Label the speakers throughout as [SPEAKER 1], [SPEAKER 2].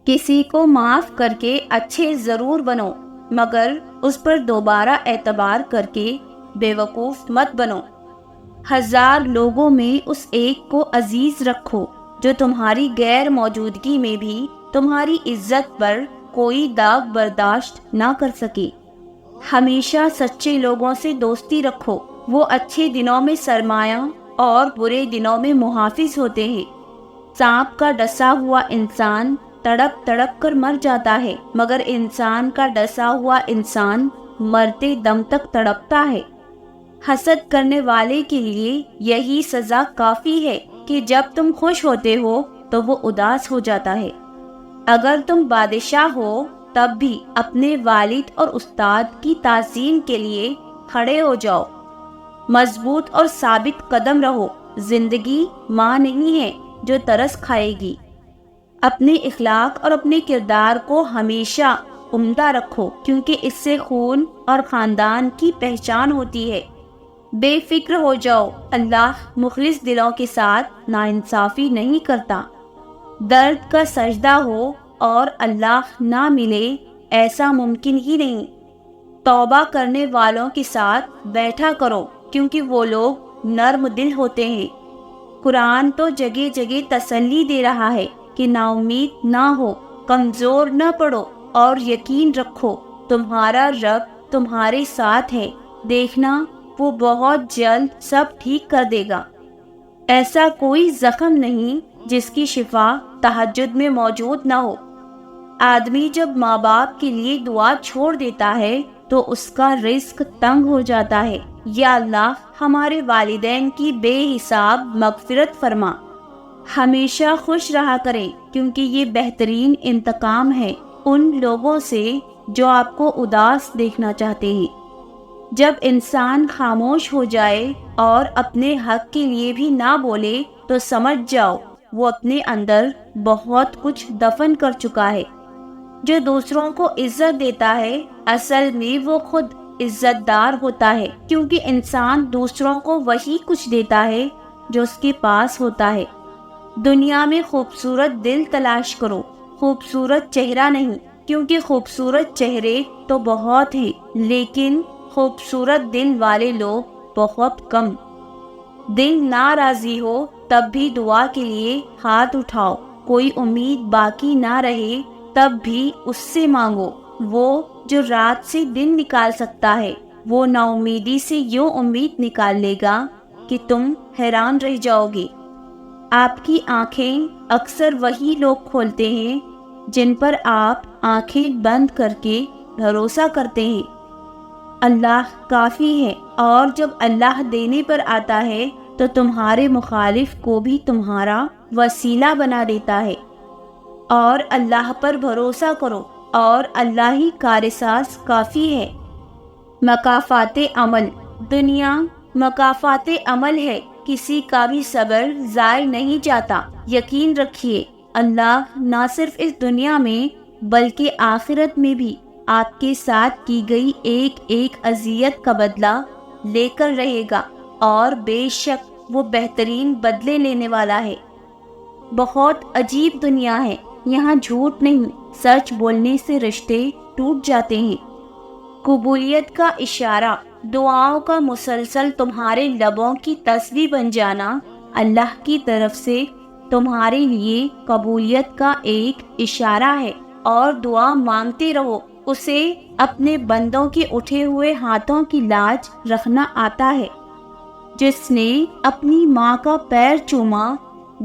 [SPEAKER 1] کسی کو معاف کر کے اچھے ضرور بنو، مگر اس پر دوبارہ اعتبار کر کے بیوقوف مت بنو۔ 1000 لوگوں میں اس ایک کو عزیز رکھو جو تمہاری غیر موجودگی میں بھی تمہاری عزت پر کوئی داغ برداشت نہ کر سکے۔ ہمیشہ سچے لوگوں سے دوستی رکھو، وہ اچھے دنوں میں سرمایہ اور برے دنوں میں محافظ ہوتے ہیں۔ سانپ کا ڈسا ہوا انسان تڑپ تڑپ کر مر جاتا ہے، مگر انسان کا ڈسا ہوا انسان مرتے دم تک تڑپتا ہے۔ حسد کرنے والے کے لیے یہی سزا کافی ہے کہ جب تم خوش ہوتے ہو تو وہ اداس ہو جاتا ہے۔ اگر تم بادشاہ ہو تب بھی اپنے والد اور استاد کی تعظیم کے لیے کھڑے ہو جاؤ۔ مضبوط اور ثابت قدم رہو، زندگی ماں نہیں ہے جو ترس کھائے گی۔ اپنے اخلاق اور اپنے کردار کو ہمیشہ عمدہ رکھو، کیونکہ اس سے خون اور خاندان کی پہچان ہوتی ہے۔ بے فکر ہو جاؤ، اللہ مخلص دلوں کے ساتھ ناانصافی نہیں کرتا۔ درد کا سجدہ ہو اور اللہ نہ ملے، ایسا ممکن ہی نہیں۔ توبہ کرنے والوں کے ساتھ بیٹھا کرو، کیونکہ وہ لوگ نرم دل ہوتے ہیں۔ قرآن تو جگہ جگہ تسلی دے رہا ہے کہ نا امید نہ ہو، کمزور نہ پڑو اور یقین رکھو تمہارا رب تمہارے ساتھ ہے، دیکھنا وہ بہت جلد سب ٹھیک کر دے گا۔ ایسا کوئی زخم نہیں جس کی شفا تہجد میں موجود نہ ہو۔ آدمی جب ماں باپ کے لیے دعا چھوڑ دیتا ہے تو اس کا رزق تنگ ہو جاتا ہے۔ یا اللہ ہمارے والدین کی بے حساب مغفرت فرما۔ ہمیشہ خوش رہا کریں، کیونکہ یہ بہترین انتقام ہے ان لوگوں سے جو آپ کو اداس دیکھنا چاہتے ہیں۔ جب انسان خاموش ہو جائے اور اپنے حق کے لیے بھی نہ بولے تو سمجھ جاؤ وہ اپنے اندر بہت کچھ دفن کر چکا ہے۔ جو دوسروں کو عزت دیتا ہے اصل میں وہ خود عزت دار ہوتا ہے، کیونکہ انسان دوسروں کو وہی کچھ دیتا ہے جو اس کے پاس ہوتا ہے۔ دنیا میں خوبصورت دل تلاش کرو، خوبصورت چہرہ نہیں، کیونکہ خوبصورت چہرے تو بہت ہیں لیکن خوبصورت دل والے لوگ بہت کم۔ دل ناراضی ہو تب بھی دعا کے لیے ہاتھ اٹھاؤ، کوئی امید باقی نہ رہے تب بھی اس سے مانگو۔ وہ جو رات سے دن نکال سکتا ہے وہ نا امیدی سے یوں امید نکال لے گا کہ تم حیران رہ جاؤ گے۔ آپ کی آنکھیں اکثر وہی لوگ کھولتے ہیں جن پر آپ آنکھیں بند کر کے بھروسہ کرتے ہیں۔ اللہ کافی ہے، اور جب اللہ دینے پر آتا ہے تو تمہارے مخالف کو بھی تمہارا وسیلہ بنا دیتا ہے۔ اور اللہ پر بھروسہ کرو، اور اللہ ہی کارساز کافی ہے۔ مکافات عمل، دنیا مکافات عمل ہے، کسی کا بھی صبر ضائع نہیں جاتا۔ یقین رکھیے اللہ نہ صرف اس دنیا میں بلکہ آخرت میں بھی آپ کے ساتھ کی گئی ایک ایک اذیت کا بدلہ لے کر رہے گا، اور بے شک وہ بہترین بدلے لینے والا ہے۔ بہت عجیب دنیا ہے، یہاں جھوٹ نہیں، سچ بولنے سے رشتے ٹوٹ جاتے ہیں۔ قبولیت کا اشارہ، دعاؤں کا مسلسل تمہارے لبوں کی تسبیح بن جانا اللہ کی طرف سے تمہارے لیے قبولیت کا ایک اشارہ ہے۔ اور دعا مانگتے رہو، اسے اپنے بندوں کے اٹھے ہوئے ہاتھوں کی لاج رکھنا آتا ہے۔ جس نے اپنی ماں کا پیر چوما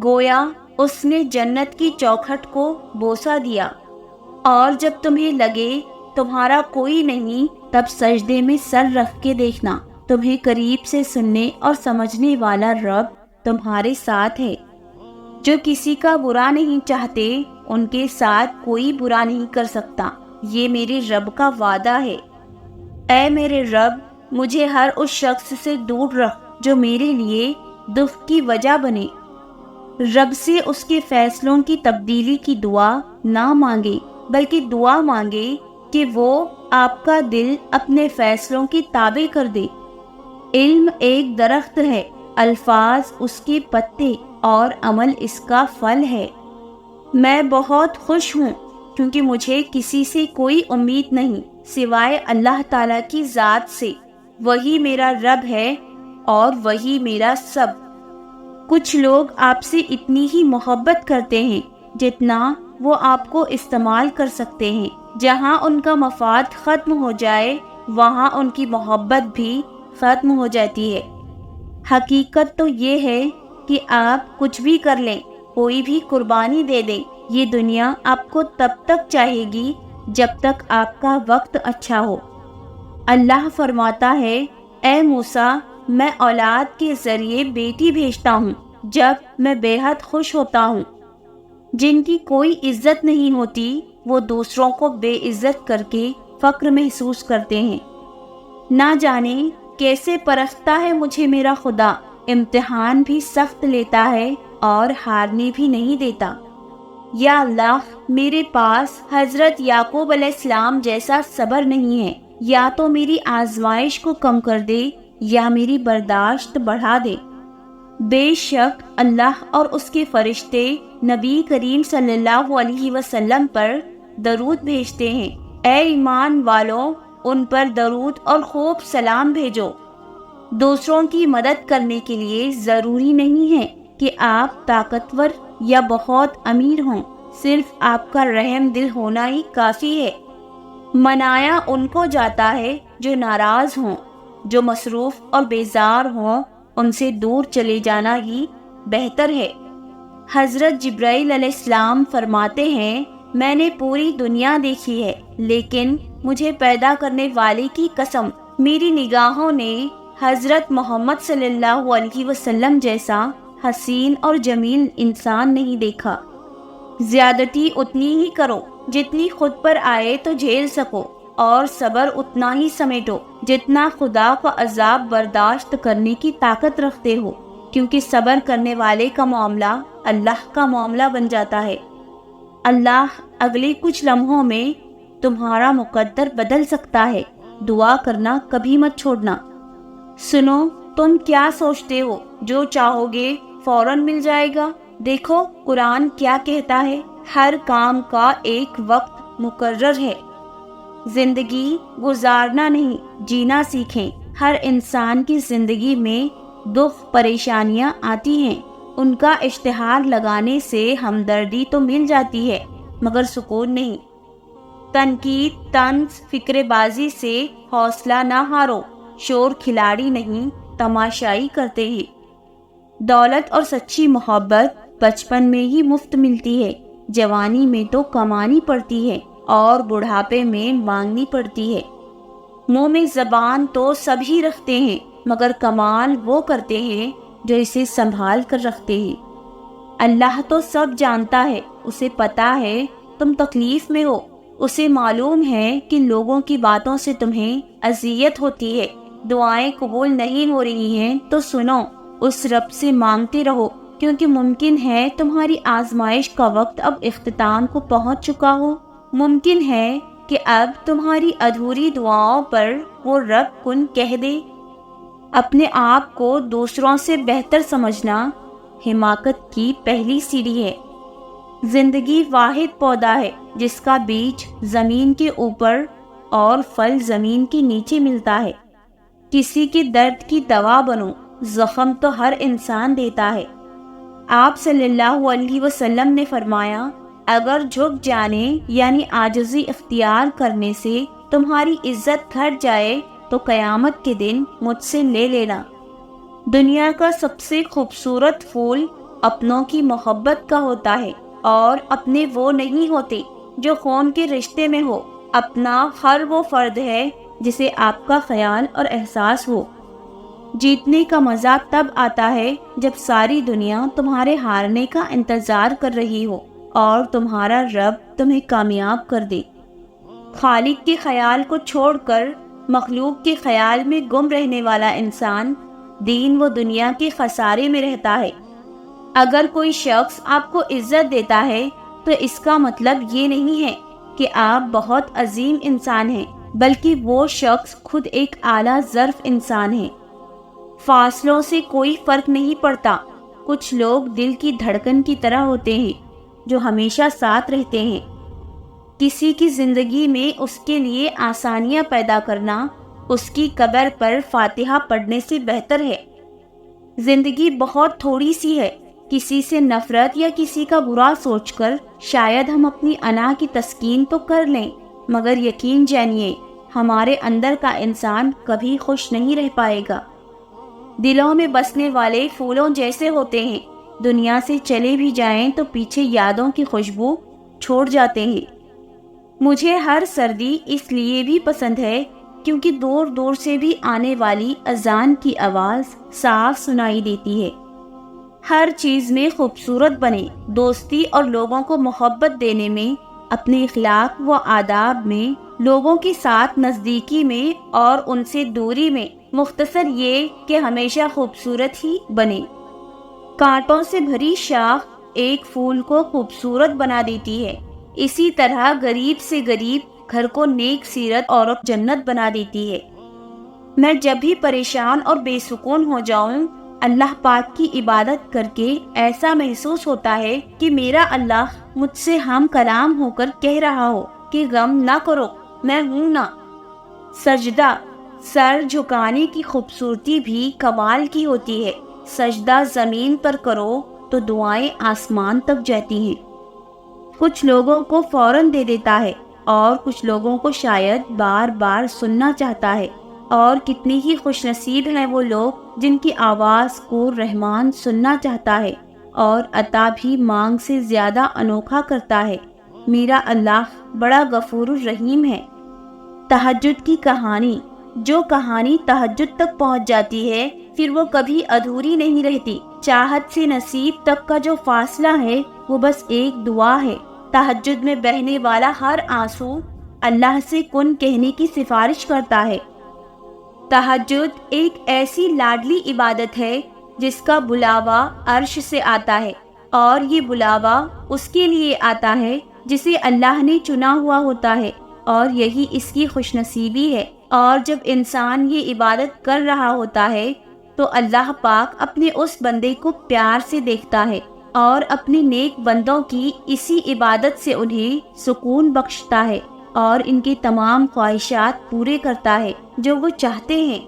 [SPEAKER 1] گویا اس نے جنت کی چوکھٹ کو بوسہ دیا۔ اور جب تمہیں لگے تمہارا کوئی نہیں تب سجدے میں سر رکھ کے دیکھنا، تمہیں قریب سے سننے اور سمجھنے والا رب تمہارے ساتھ ہے۔ جو کسی کا برا نہیں چاہتے ان کے ساتھ کوئی برا نہیں کر سکتا، یہ میرے رب کا وعدہ ہے۔ اے میرے رب مجھے ہر اس شخص سے دور رکھ جو میرے لیے دکھ کی وجہ بنے۔ رب سے اس کے فیصلوں کی تبدیلی کی دعا نہ مانگے، بلکہ دعا مانگے کہ وہ آپ کا دل اپنے فیصلوں کی تابع کر دے۔ علم ایک درخت ہے، الفاظ اس کے پتے اور عمل اس کا پھل ہے۔ میں بہت خوش ہوں کیونکہ مجھے کسی سے کوئی امید نہیں سوائے اللہ تعالیٰ کی ذات سے۔ وہی میرا رب ہے اور وہی میرا سب۔ کچھ لوگ آپ سے اتنی ہی محبت کرتے ہیں جتنا وہ آپ کو استعمال کر سکتے ہیں۔ جہاں ان کا مفاد ختم ہو جائے وہاں ان کی محبت بھی ختم ہو جاتی ہے۔ حقیقت تو یہ ہے کہ آپ کچھ بھی کر لیں، کوئی بھی قربانی دے دیں، یہ دنیا آپ کو تب تک چاہے گی جب تک آپ کا وقت اچھا ہو۔ اللہ فرماتا ہے، اے موسیٰ، میں اولاد کے ذریعے بیٹی بھیجتا ہوں جب میں بے حد خوش ہوتا ہوں۔ جن کی کوئی عزت نہیں ہوتی وہ دوسروں کو بے عزت کر کے فخر محسوس کرتے ہیں۔ نہ جانے کیسے پرکھتا ہے مجھے میرا خدا، امتحان بھی سخت لیتا ہے اور ہارنے بھی نہیں دیتا۔ یا اللہ، میرے پاس حضرت یعقوب علیہ السلام جیسا صبر نہیں ہے، یا تو میری آزمائش کو کم کر دے یا میری برداشت بڑھا دے۔ بے شک اللہ اور اس کے فرشتے نبی کریم صلی اللہ علیہ وسلم پر درود بھیجتے ہیں۔ اے ایمان والوں، ان پر درود اور خوب سلام بھیجو۔ دوسروں کی مدد کرنے کے لیے ضروری نہیں ہے کہ آپ طاقتور یا بہت امیر ہوں، صرف آپ کا رحم دل ہونا ہی کافی ہے۔ منایا ان کو جاتا ہے جو ناراض ہوں، جو مصروف اور بیزار ہوں، ان سے دور چلے جانا ہی بہتر ہے۔ حضرت جبرائیل علیہ السلام فرماتے ہیں، میں نے پوری دنیا دیکھی ہے لیکن مجھے پیدا کرنے والے کی قسم، میری نگاہوں نے حضرت محمد صلی اللہ علیہ وسلم جیسا حسین اور جمیل انسان نہیں دیکھا۔ زیادتی اتنی ہی کرو جتنی خود پر آئے تو جھیل سکو، اور صبر اتنا ہی سمیٹو جتنا خدا کا عذاب برداشت کرنے کی طاقت رکھتے ہو، کیونکہ صبر کرنے والے کا معاملہ اللہ کا معاملہ بن جاتا ہے۔ اللہ اگلے کچھ لمحوں میں تمہارا مقدر بدل سکتا ہے، دعا کرنا کبھی مت چھوڑنا۔ سنو، تم کیا سوچتے ہو جو چاہو گے فوراً مل جائے گا؟ دیکھو قرآن کیا کہتا ہے، ہر کام کا ایک وقت مقرر ہے۔ زندگی گزارنا نہیں جینا سیکھیں۔ ہر انسان کی زندگی میں دکھ پریشانیاں آتی ہیں، ان کا اشتہار لگانے سے ہمدردی تو مل جاتی ہے مگر سکون نہیں۔ تنقید، طنز، فکر بازی سے حوصلہ نہ ہارو، شور کھلاڑی نہیں تماشائی کرتے ہیں۔ دولت اور سچی محبت بچپن میں ہی مفت ملتی ہے، جوانی میں تو کمانی پڑتی ہے اور بڑھاپے میں مانگنی پڑتی ہے۔ منہ میں زبان تو سبھی رکھتے ہیں مگر کمال وہ کرتے ہیں جو اسے سنبھال کر رکھتے ہیں۔ اللہ تو سب جانتا ہے، اسے پتا ہے تم تکلیف میں ہو، اسے معلوم ہے کہ لوگوں کی باتوں سے تمہیں اذیت ہوتی ہے، دعائیں قبول نہیں ہو رہی ہیں تو سنو، اس رب سے مانگتے رہو، کیونکہ ممکن ہے تمہاری آزمائش کا وقت اب اختتام کو پہنچ چکا ہو۔ ممکن ہے کہ اب تمہاری ادھوری دعاؤں پر وہ رب کن کہہ دے۔ اپنے آپ کو دوسروں سے بہتر سمجھنا حماقت کی پہلی سیڑھی ہے۔ زندگی واحد پودا ہے جس کا بیج زمین کے اوپر اور پھل زمین کے نیچے ملتا ہے۔ کسی کے درد کی دوا بنو، زخم تو ہر انسان دیتا ہے۔ آپ صلی اللہ علیہ وسلم نے فرمایا، اگر جھک جانے یعنی عاجزی اختیار کرنے سے تمہاری عزت گھٹ جائے تو قیامت کے دن مجھ سے لے لینا۔ دنیا کا سب سے خوبصورت پھول اپنوں کی محبت کا ہوتا ہے، اور اپنے وہ نہیں ہوتے جو خون کے رشتے میں ہو، اپنا ہر وہ فرد ہے جسے آپ کا خیال اور احساس ہو۔ جیتنے کا مزہ تب آتا ہے جب ساری دنیا تمہارے ہارنے کا انتظار کر رہی ہو اور تمہارا رب تمہیں کامیاب کر دے۔ خالق کے خیال کو چھوڑ کر مخلوق کے خیال میں گم رہنے والا انسان دین و دنیا کے خسارے میں رہتا ہے۔ اگر کوئی شخص آپ کو عزت دیتا ہے تو اس کا مطلب یہ نہیں ہے کہ آپ بہت عظیم انسان ہیں، بلکہ وہ شخص خود ایک اعلیٰ ظرف انسان ہے۔ فاصلوں سے کوئی فرق نہیں پڑتا، کچھ لوگ دل کی دھڑکن کی طرح ہوتے ہیں جو ہمیشہ ساتھ رہتے ہیں۔ کسی کی زندگی میں اس کے لیے آسانیاں پیدا کرنا اس کی قبر پر فاتحہ پڑھنے سے بہتر ہے۔ زندگی بہت تھوڑی سی ہے، کسی سے نفرت یا کسی کا برا سوچ کر شاید ہم اپنی انا کی تسکین تو کر لیں، مگر یقین جانیے ہمارے اندر کا انسان کبھی خوش نہیں رہ پائے گا۔ دلوں میں بسنے والے پھولوں جیسے ہوتے ہیں، دنیا سے چلے بھی جائیں تو پیچھے یادوں کی خوشبو چھوڑ جاتے ہیں۔ مجھے ہر سردی اس لیے بھی پسند ہے کیونکہ دور دور سے بھی آنے والی اذان کی آواز صاف سنائی دیتی ہے۔ ہر چیز میں خوبصورت بنے، دوستی اور لوگوں کو محبت دینے میں، اپنے اخلاق و آداب میں، لوگوں کے ساتھ نزدیکی میں اور ان سے دوری میں، مختصر یہ کہ ہمیشہ خوبصورت ہی بنے۔ کانٹوں سے بھری شاخ ایک پھول کو خوبصورت بنا دیتی ہے، اسی طرح غریب سے غریب گھر کو نیک سیرت اور جنت بنا دیتی ہے۔ میں جب بھی پریشان اور بے سکون ہو جاؤں، اللہ پاک کی عبادت کر کے ایسا محسوس ہوتا ہے کہ میرا اللہ مجھ سے ہم کلام ہو کر کہہ رہا ہو کہ غم نہ کرو، میں ہوں نا۔ سجدہ، سر جھکانے کی خوبصورتی بھی کمال کی ہوتی ہے۔ سجدہ زمین پر کرو تو دعائیں آسمان تک جاتی ہیں۔ کچھ لوگوں کو فوراً دے دیتا ہے اور کچھ لوگوں کو شاید بار بار سننا چاہتا ہے، اور کتنی ہی خوش نصیب ہیں وہ لوگ جن کی آواز کو رحمان سننا چاہتا ہے اور عطا بھی مانگ سے زیادہ انوکھا کرتا ہے۔ میرا اللہ بڑا غفور الرحیم ہے۔ تہجد کی کہانی، جو کہانی تہجد تک پہنچ جاتی ہے پھر وہ کبھی ادھوری نہیں رہتی۔ چاہت سے نصیب تک کا جو فاصلہ ہے وہ بس ایک دعا ہے۔ تہجد میں بہنے والا ہر آنسو اللہ سے کن کہنے کی سفارش کرتا ہے۔ تہجد ایک ایسی لاڈلی عبادت ہے جس کا بلاوا عرش سے آتا ہے، اور یہ بلاوا اس کے لیے آتا ہے جسے اللہ نے چنا ہوا ہوتا ہے، اور یہی اس کی خوش نصیبی ہے۔ اور جب انسان یہ عبادت کر رہا ہوتا ہے تو اللہ پاک اپنے اس بندے کو پیار سے دیکھتا ہے اور اپنے نیک بندوں کی اسی عبادت سے انہیں سکون بخشتا ہے اور ان کی تمام خواہشات پورے کرتا ہے جو وہ چاہتے ہیں۔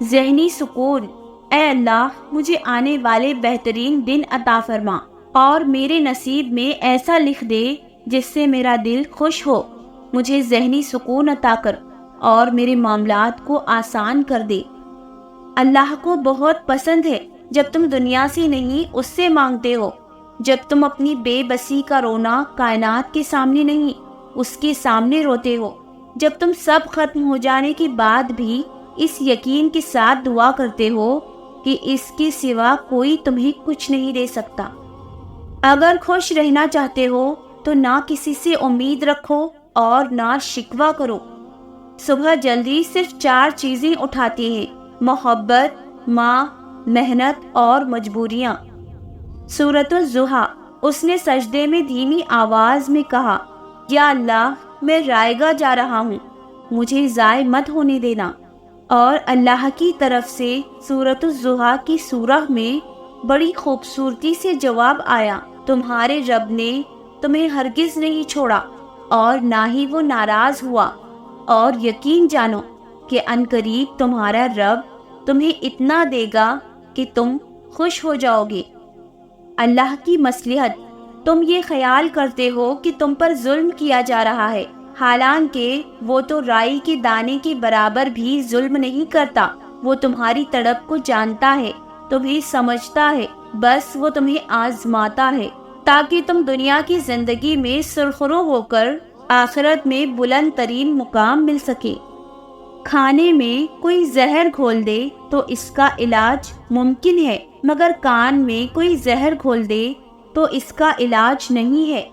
[SPEAKER 1] ذہنی سکون، اے اللہ مجھے آنے والے بہترین دن عطا فرما اور میرے نصیب میں ایسا لکھ دے جس سے میرا دل خوش ہو۔ مجھے ذہنی سکون عطا کر اور میرے معاملات کو آسان کر دے۔ اللہ کو بہت پسند ہے جب تم دنیا سے نہیں اس سے مانگتے ہو، جب تم اپنی بے بسی کا رونا کائنات کے سامنے نہیں اس کے سامنے روتے ہو، جب تم سب ختم ہو جانے کے بعد بھی اس یقین کے ساتھ دعا کرتے ہو کہ اس کے سوا کوئی تمہیں کچھ نہیں دے سکتا۔ اگر خوش رہنا چاہتے ہو تو نہ کسی سے امید رکھو اور نہ شکوہ کرو۔ صبح جلدی صرف 4 چیزیں اٹھاتی ہیں: محبت، ماں، محنت اور مجبوریاں۔ سورۃ الضحیٰ۔ اس نے سجدے میں دھیمی آواز میں کہا، یا اللہ میں رائے گاہ جا رہا ہوں، مجھے ضائع مت ہونے دینا۔ اور اللہ کی طرف سے سورۃ الضحیٰ کی سورہ میں بڑی خوبصورتی سے جواب آیا، تمہارے رب نے تمہیں ہرگز نہیں چھوڑا اور نہ ہی وہ ناراض ہوا، اور یقین جانو کہ عنقریب تمہارا رب تمہیں اتنا دے گا کہ تم خوش ہو جاؤ گے۔ اللہ کی مصلحت، تم یہ خیال کرتے ہو کہ تم پر ظلم کیا جا رہا ہے، حالانکہ وہ تو رائی کے دانے کے برابر بھی ظلم نہیں کرتا۔ وہ تمہاری تڑپ کو جانتا ہے، تمہیں سمجھتا ہے، بس وہ تمہیں آزماتا ہے تاکہ تم دنیا کی زندگی میں سرخرو ہو کر آخرت میں بلند ترین مقام مل سکے۔ کھانے میں کوئی زہر گھول دے تو اس کا علاج ممکن ہے، مگر کان میں کوئی زہر گھول دے تو اس کا علاج نہیں ہے۔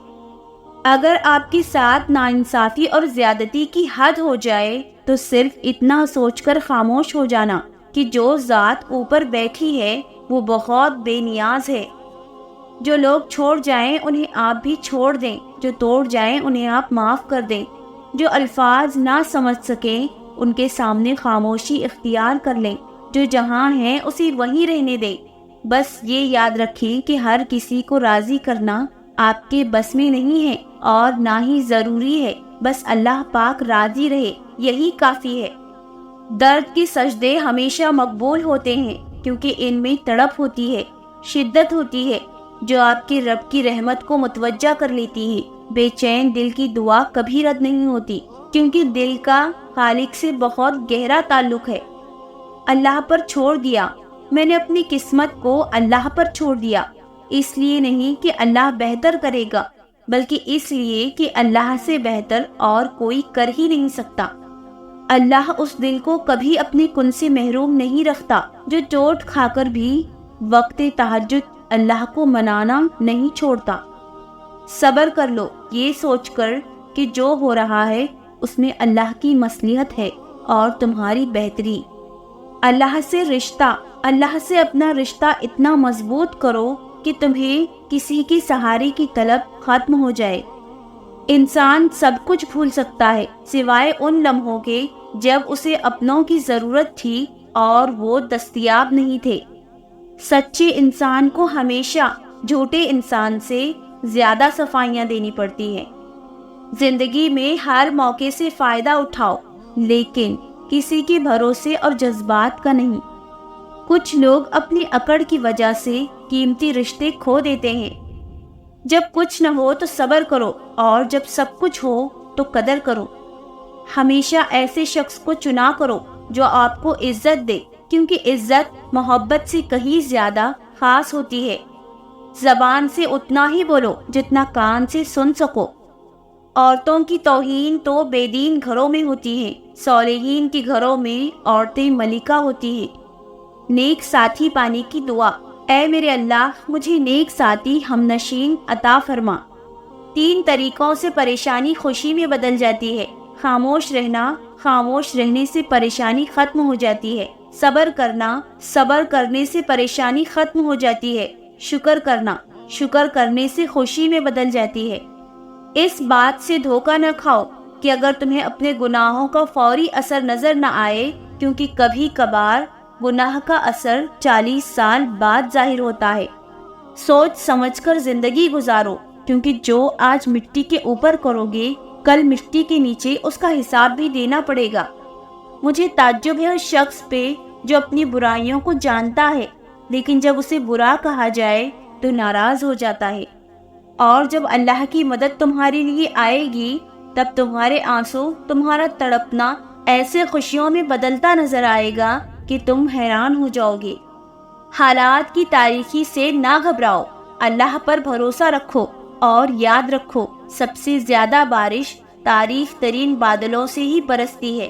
[SPEAKER 1] اگر آپ کے ساتھ ناانصافی اور زیادتی کی حد ہو جائے تو صرف اتنا سوچ کر خاموش ہو جانا کہ جو ذات اوپر بیٹھی ہے وہ بہت بے نیاز ہے۔ جو لوگ چھوڑ جائیں انہیں آپ بھی چھوڑ دیں، جو توڑ جائیں انہیں آپ معاف کر دیں، جو الفاظ نہ سمجھ سکیں ان کے سامنے خاموشی اختیار کر لیں، جو جہاں ہیں اسے وہیں رہنے دیں۔ بس یہ یاد رکھیں کہ ہر کسی کو راضی کرنا آپ کے بس میں نہیں ہے، اور نہ ہی ضروری ہے، بس اللہ پاک راضی رہے یہی کافی ہے۔ درد کے سجدے ہمیشہ مقبول ہوتے ہیں کیونکہ ان میں تڑپ ہوتی ہے، شدت ہوتی ہے جو آپ کے رب کی رحمت کو متوجہ کر لیتی ہے۔ بے چین دل کی دعا کبھی رد نہیں ہوتی کیونکہ دل کا خالق سے بہت گہرا تعلق ہے۔ اللہ پر چھوڑ دیا، میں نے اپنی قسمت کو اللہ پر چھوڑ دیا، اس لیے نہیں کہ اللہ بہتر کرے گا، بلکہ اس لیے کہ اللہ سے بہتر اور کوئی کر ہی نہیں سکتا۔ اللہ اس دل کو کبھی اپنے کن سے محروم نہیں رکھتا جو چوٹ کھا کر بھی وقت تہجد اللہ کو منانا نہیں چھوڑتا۔ صبر کر لو یہ سوچ کر کہ جو ہو رہا ہے اس میں اللہ کی مصلحت ہے اور تمہاری بہتری۔ اللہ سے اپنا رشتہ اتنا مضبوط کرو کہ تمہیں کسی کی سہارے کی طلب ختم ہو جائے۔ انسان سب کچھ بھول سکتا ہے سوائے ان لمحوں کے جب اسے اپنوں کی ضرورت تھی اور وہ دستیاب نہیں تھے۔ سچے انسان کو ہمیشہ جھوٹے انسان سے زیادہ صفائیاں دینی پڑتی ہیں۔ زندگی میں ہر موقع سے فائدہ اٹھاؤ لیکن کسی کے بھروسے اور جذبات کا نہیں۔ کچھ لوگ اپنی اکڑ کی وجہ سے قیمتی رشتے کھو دیتے ہیں۔ جب کچھ نہ ہو تو صبر کرو اور جب سب کچھ ہو تو قدر کرو۔ ہمیشہ ایسے شخص کو چنا کرو جو آپ کو عزت دے کیونکہ عزت محبت سے کہیں زیادہ خاص ہوتی ہے۔ زبان سے اتنا ہی بولو جتنا کان سے سن سکو۔ عورتوں کی توہین تو بے دین گھروں میں ہوتی ہے، صالحین کے گھروں میں عورتیں ملکہ ہوتی ہیں۔ نیک ساتھی پانے کی دعا۔ اے میرے اللہ مجھے نیک ساتھی ہم نشین عطا فرما۔ 3 طریقوں سے پریشانی خوشی میں بدل جاتی ہے۔ خاموش رہنا، خاموش رہنے سے پریشانی ختم ہو جاتی ہے۔ صبر کرنا، صبر کرنے سے پریشانی ختم ہو جاتی ہے۔ شکر کرنا، شکر کرنے سے خوشی میں بدل جاتی ہے۔ اس بات سے دھوکہ نہ کھاؤ کہ اگر تمہیں اپنے گناہوں کا فوری اثر نظر نہ آئے کیونکہ کبھی کبھار گناہ کا اثر 40 سال بعد ظاہر ہوتا ہے۔ سوچ سمجھ کر زندگی گزارو کیونکہ جو آج مٹی کے اوپر کرو گے کل مٹی کے نیچے اس کا حساب بھی دینا پڑے گا۔ مجھے تعجب ہے اس شخص پہ جو اپنی برائیوں کو جانتا ہے لیکن جب اسے برا کہا جائے تو ناراض ہو جاتا ہے، اور جب اللہ کی مدد تمہارے لیے آئے گی تب تمہارے آنسو، تمہارا تڑپنا ایسے خوشیوں میں بدلتا نظر آئے گا کہ تم حیران ہو جاؤ گے۔ حالات کی تاریکی سے نہ گھبراؤ، اللہ پر بھروسہ رکھو اور یاد رکھو سب سے زیادہ بارش تاریخ ترین بادلوں سے ہی برستی ہے۔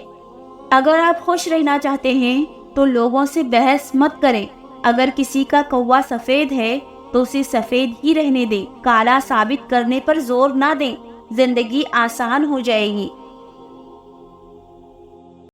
[SPEAKER 1] اگر آپ خوش رہنا چاہتے ہیں تو لوگوں سے بحث مت کریں۔ اگر کسی کا کوا سفید ہے تو اسے سفید ہی رہنے دیں، کالا ثابت کرنے پر زور نہ دیں، زندگی آسان ہو جائے گی۔